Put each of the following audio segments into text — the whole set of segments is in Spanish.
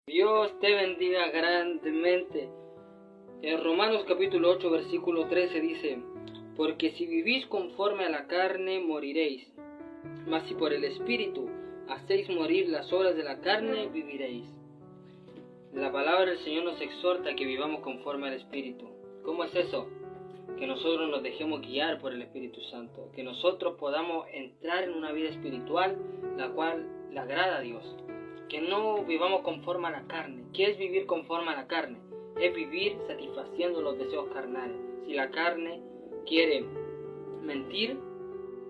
Dios te bendiga grandemente. En Romanos capítulo 8 versículo 13 dice: porque si vivís conforme a la carne moriréis, mas si por el Espíritu hacéis morir las obras de la carne, viviréis. La palabra del Señor nos exhorta a que vivamos conforme al Espíritu. ¿Cómo es eso? Que nosotros nos dejemos guiar por el Espíritu Santo, que nosotros podamos entrar en una vida espiritual la cual le agrada a Dios, que no vivamos conforme a la carne. ¿Qué es vivir conforme a la carne? Es vivir satisfaciendo los deseos carnales. Si la carne quiere mentir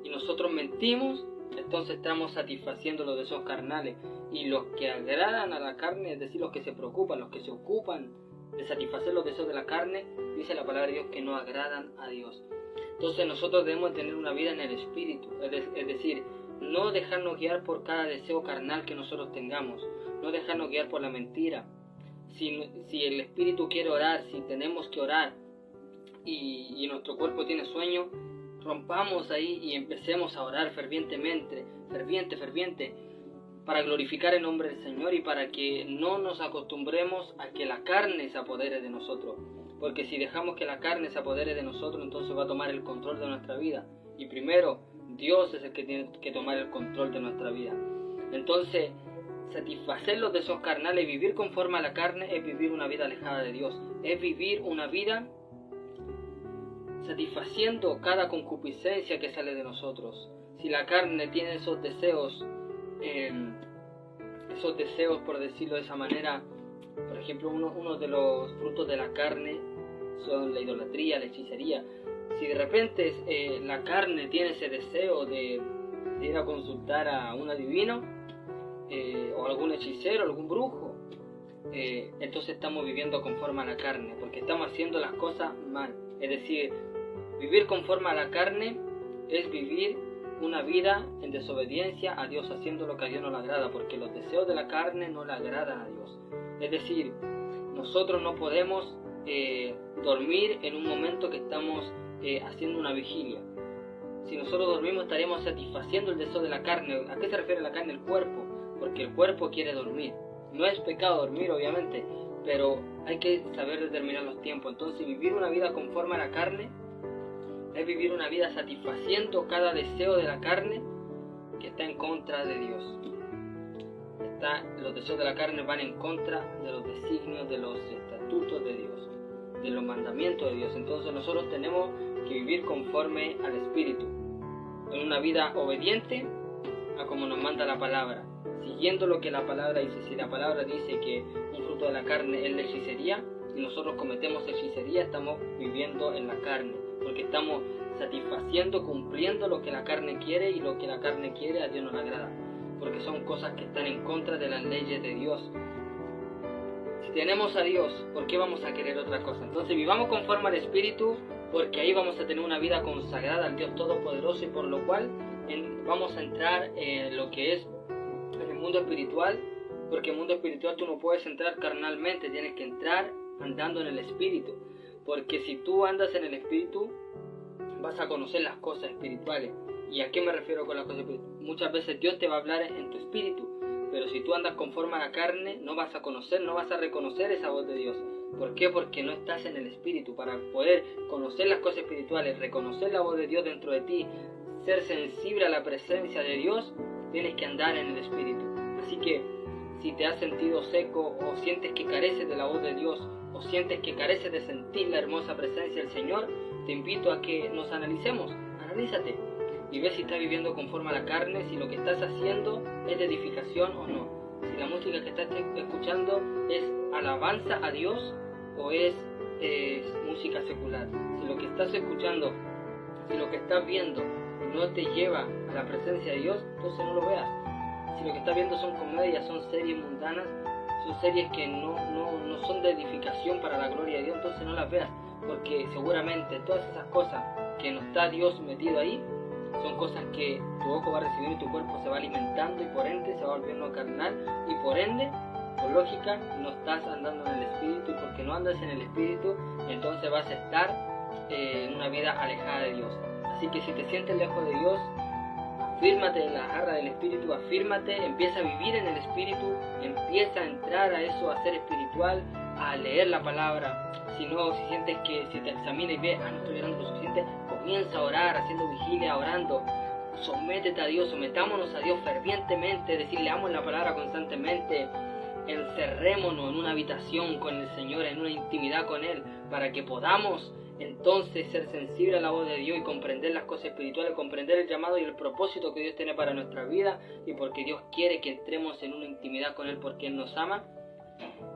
y nosotros mentimos, entonces estamos satisfaciendo los deseos carnales, y los que agradan a la carne, es decir, los que se preocupan, los que se ocupan de satisfacer los deseos de la carne, dice la palabra de Dios que no agradan a Dios. Entonces nosotros debemos tener una vida en el Espíritu, es decir, no dejarnos guiar por cada deseo carnal que nosotros tengamos, no dejarnos guiar por la mentira. Si el Espíritu quiere orar, si tenemos que orar y nuestro cuerpo tiene sueño, rompamos ahí y empecemos a orar fervientemente, ferviente, para glorificar el nombre del Señor y para que no nos acostumbremos a que la carne se apodere de nosotros. Porque si dejamos que la carne se apodere de nosotros, entonces va a tomar el control de nuestra vida. Y primero, Dios es el que tiene que tomar el control de nuestra vida. Entonces, satisfacer los deseos carnales, vivir conforme a la carne, es vivir una vida alejada de Dios. Es vivir una vida satisfaciendo cada concupiscencia que sale de nosotros. Si la carne tiene esos deseos, por decirlo de esa manera, por ejemplo, uno de los frutos de la carne son la idolatría, la hechicería. Si de repente la carne tiene ese deseo de ir a consultar a un adivino, o algún hechicero, algún brujo, entonces estamos viviendo conforme a la carne, porque estamos haciendo las cosas mal. Es decir, vivir conforme a la carne es vivir una vida en desobediencia a Dios, haciendo lo que a Dios no le agrada, porque los deseos de la carne no le agradan a Dios. Es decir, nosotros no podemos dormir en un momento que estamos haciendo una vigilia. Si nosotros dormimos, estaremos satisfaciendo el deseo de la carne. ¿A qué se refiere la carne? El cuerpo, porque el cuerpo quiere dormir. No es pecado dormir, obviamente, pero hay que saber determinar los tiempos. Entonces, vivir una vida conforme a la carne es vivir una vida satisfaciendo cada deseo de la carne que está en contra de Dios. Los deseos de la carne van en contra de los designios, de los estatutos de Dios, de los mandamientos de Dios. Entonces nosotros tenemos que vivir conforme al Espíritu, en una vida obediente a como nos manda la palabra, siguiendo lo que la palabra dice. Si la palabra dice que un fruto de la carne es la hechicería, y nosotros cometemos hechicería, estamos viviendo en la carne, porque estamos satisfaciendo, cumpliendo lo que la carne quiere, y lo que la carne quiere a Dios no le agrada, porque son cosas que están en contra de las leyes de Dios. Si tenemos a Dios, ¿por qué vamos a querer otra cosa? Entonces vivamos conforme al Espíritu, porque ahí vamos a tener una vida consagrada al Dios Todopoderoso, y por lo cual vamos a entrar en lo que es en el mundo espiritual, porque en el mundo espiritual tú no puedes entrar carnalmente, tienes que entrar andando en el Espíritu, porque si tú andas en el Espíritu vas a conocer las cosas espirituales. ¿Y a qué me refiero con las cosas espirituales? Muchas veces Dios te va a hablar en tu espíritu, pero si tú andas conforme a la carne, no vas a conocer, no vas a reconocer esa voz de Dios. ¿Por qué? Porque no estás en el Espíritu. Para poder conocer las cosas espirituales, reconocer la voz de Dios dentro de ti, ser sensible a la presencia de Dios, tienes que andar en el Espíritu. Así que si te has sentido seco, o sientes que careces de la voz de Dios, o sientes que careces de sentir la hermosa presencia del Señor, te invito a que nos analicemos. Analízate y ve si estás viviendo conforme a la carne, si lo que estás haciendo es de edificación o no. Si la música que estás escuchando es alabanza a Dios o es música secular. Si lo que estás escuchando, si lo que estás viendo no te lleva a la presencia de Dios, entonces no lo veas. Si lo que estás viendo son comedias, son series mundanas, son series que no son de edificación para la gloria de Dios, entonces no las veas, porque seguramente todas esas cosas que no está Dios metido ahí, son cosas que tu ojo va a recibir y tu cuerpo se va alimentando, y por ende se va volviendo carnal, y por ende, por lógica, no estás andando en el Espíritu, y porque no andas en el Espíritu, entonces vas a estar en una vida alejada de Dios. Así que si te sientes lejos de Dios, Afírmate en la jarra del Espíritu, afírmate, empieza a vivir en el Espíritu, empieza a entrar a eso, a ser espiritual, a leer la palabra. Si sientes que si te examinas y ves, no estoy orando lo suficiente, comienza a orar, haciendo vigilia, orando. Sométete a Dios, sometámonos a Dios fervientemente, decirle amo en la palabra constantemente. Encerrémonos en una habitación con el Señor, en una intimidad con Él, para que podamos entonces ser sensibles a la voz de Dios y comprender las cosas espirituales, comprender el llamado y el propósito que Dios tiene para nuestra vida, y porque Dios quiere que entremos en una intimidad con Él porque Él nos ama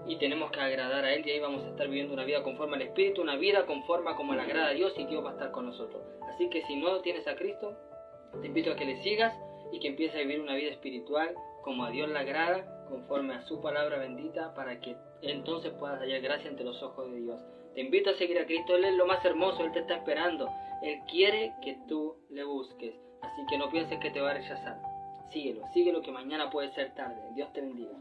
y tenemos que agradar a Él, y ahí vamos a estar viviendo una vida conforme al Espíritu, una vida conforme como le agrada a Dios, y Dios va a estar con nosotros. Así que si no tienes a Cristo, te invito a que le sigas y que empieces a vivir una vida espiritual como a Dios le agrada, conforme a su palabra bendita, para que entonces puedas hallar gracia ante los ojos de Dios. Te invito a seguir a Cristo, Él es lo más hermoso, Él te está esperando. Él quiere que tú le busques, así que no pienses que te va a rechazar. Síguelo que mañana puede ser tarde. Dios te bendiga.